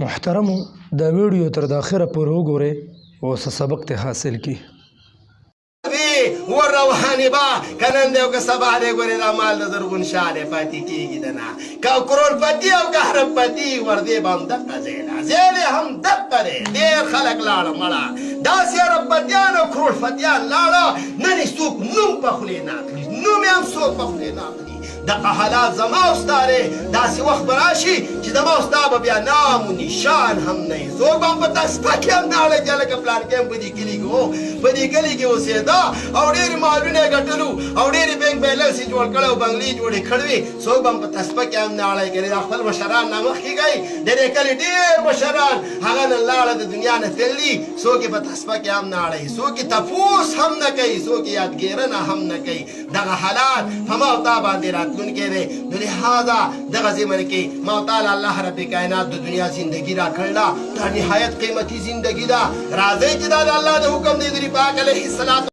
محترمو دا ویډیو تر د اخره پورې وګورئ او څه سبق ته حاصل کړئ. ور روانې به که نن دی او که سبا دی ګورې دا مال د زرغون شاه دی پاتې کېږي ده نه که کروړپتي او که اربپتي وردې به هم دقه ځای ده ځای دی هم دقه دی ډېر خلک لاړه مړه داسې اربپتیان او کروړپتیان لاړه نن یې څوک نوم په خولې نه اخلي نوم یې هم څوک په خولې نه اخلي دغه حالات زما او ستا دی داسې وخت به راشي چې زما او ستا به بیا نام و نشان هم نه وي څوک به هم په تسپه کې هم نه اړی چې هلکه پلانکې هم په دې کلي کې و په دې کلي کې اوسېده او ډېرې مالونه یې ګټلو او ډېرې بینک بیلنس یې جوړ کړی او بنګلې جوړې کړې وې څوک به هم په تسپه کې هم نه اړی کوي دا خپل مشران نه مخکې کوي د دې کلي ډېر مشران هغه نن لاړه د دنیا نه تللي څوک یې په تسپه کې هم نه اړی څوک یې تپوس هم نه کوي څوک یې یادګیرنه هم نه کوي دغه حالات په ما او تا باندې راتلونکی دی نو لہذا دغه ضمن کې ما او تعالی الله رب کائنات د دنیا زندگی را کړله دا نهایت قیمتي زندگی ده راځئ چې دا د الله د حکم دی د نبي پاک علیه السلام